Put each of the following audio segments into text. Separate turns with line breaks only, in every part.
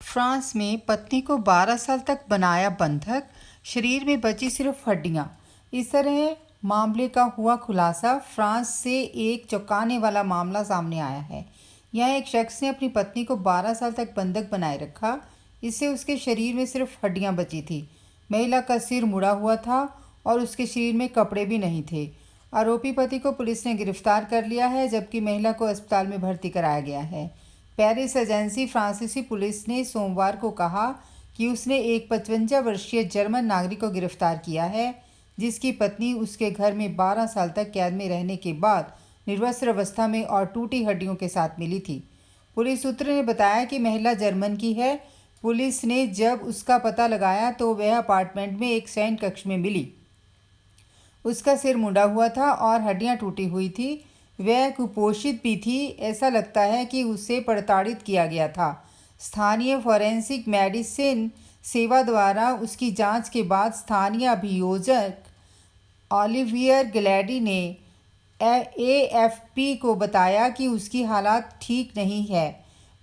France में पत्नी को 12 साल तक बनाया बंधक, शरीर में बची सिर्फ हड्डियां। इस तरह मामले का हुआ खुलासा। फ्रांस से एक चौंकाने वाला मामला सामने आया है। यहाँ एक शख्स ने अपनी पत्नी को 12 साल तक बंधक बनाए रखा। इससे उसके शरीर में सिर्फ हड्डियां बची थी। महिला का सिर मुड़ा हुआ था और उसके शरीर में कपड़े भी नहीं थे। आरोपी पति को पुलिस ने गिरफ्तार कर लिया है, जबकि महिला को अस्पताल में भर्ती कराया गया है। पेरिस एजेंसी फ्रांसीसी पुलिस ने सोमवार को कहा कि उसने एक 55 वर्षीय जर्मन नागरिक को गिरफ्तार किया है, जिसकी पत्नी उसके घर में 12 साल तक कैद में रहने के बाद निर्वस्त्र अवस्था में और टूटी हड्डियों के साथ मिली थी। पुलिस सूत्रों ने बताया कि महिला जर्मन की है। पुलिस ने जब उसका पता लगाया तो वह अपार्टमेंट में एक शयन कक्ष में मिली। उसका सिर मुड़ा हुआ था और हड्डियां टूटी हुई थी। वह कुपोषित भी थी। ऐसा लगता है कि उसे प्रताड़ित किया गया था। स्थानीय फॉरेंसिक मेडिसिन सेवा द्वारा उसकी जांच के बाद स्थानीय अभियोजक ओलिवियर ग्लैडी ने एएफपी को बताया कि उसकी हालत ठीक नहीं है।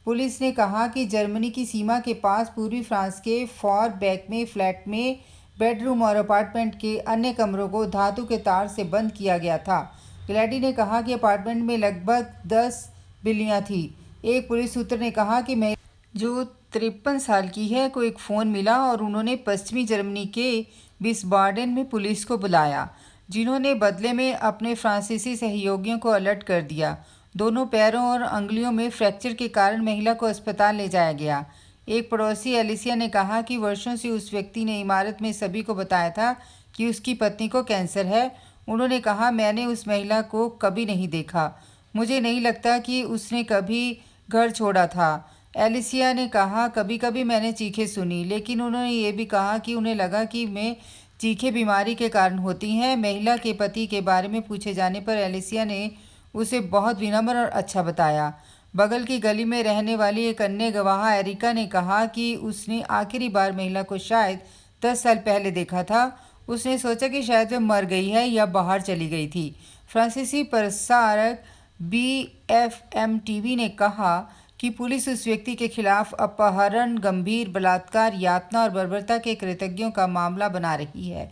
पुलिस ने कहा कि जर्मनी की सीमा के पास पूर्वी फ्रांस के फॉरबेक में फ्लैट में बेडरूम और अपार्टमेंट के अन्य कमरों को धातु के तार से बंद किया गया था। ग्लैडी ने कहा कि अपार्टमेंट में लगभग 10 बिल्लियां थी। एक पुलिस सूत्र ने कहा कि मैं जो 53 साल की है को एक फ़ोन मिला और उन्होंने पश्चिमी जर्मनी के विस्बाडेन में पुलिस को बुलाया, जिन्होंने बदले में अपने फ्रांसीसी सहयोगियों को अलर्ट कर दिया। दोनों पैरों और अंगुलियों में फ्रैक्चर के कारण महिला को अस्पताल ले जाया गया। एक पड़ोसी एलिसिया ने कहा कि वर्षों से उस व्यक्ति ने इमारत में सभी को बताया था कि उसकी पत्नी को कैंसर है। उन्होंने कहा, मैंने उस महिला को कभी नहीं देखा। मुझे नहीं लगता कि उसने कभी घर छोड़ा था। एलिसिया ने कहा, कभी कभी मैंने चीखें सुनी, लेकिन उन्होंने ये भी कहा कि उन्हें लगा कि मैं चीखें बीमारी के कारण होती हैं। महिला के पति के बारे में पूछे जाने पर एलिसिया ने उसे बहुत विनम्र और अच्छा बताया। बगल की गली में रहने वाली एक अन्य गवाह एरिका ने कहा कि उसने आखिरी बार महिला को शायद 10 साल पहले देखा था। उसने सोचा कि शायद वह मर गई है या बाहर चली गई थी। फ्रांसीसी प्रसारक बीएफएम टीवी ने कहा कि पुलिस उस व्यक्ति के खिलाफ अपहरण, गंभीर बलात्कार, यातना और बर्बरता के कृतज्ञों का मामला बना रही है।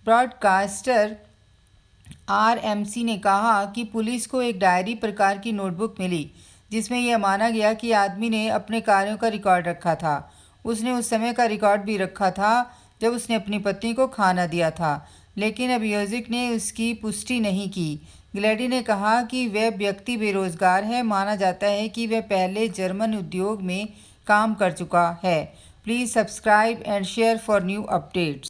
ब्रॉडकास्टर आरएमसी ने कहा कि पुलिस को एक डायरी प्रकार की नोटबुक मिली, जिसमें यह माना गया कि आदमी ने अपने कार्यों का रिकॉर्ड रखा था। उसने उस समय का रिकॉर्ड भी रखा था जब उसने अपनी पत्नी को खाना दिया था, लेकिन अभियोजक ने उसकी पुष्टि नहीं की। ग्लैडी ने कहा कि वह व्यक्ति बेरोजगार है। माना जाता है कि वह पहले जर्मन उद्योग में काम कर चुका है। Please subscribe and share for new updates.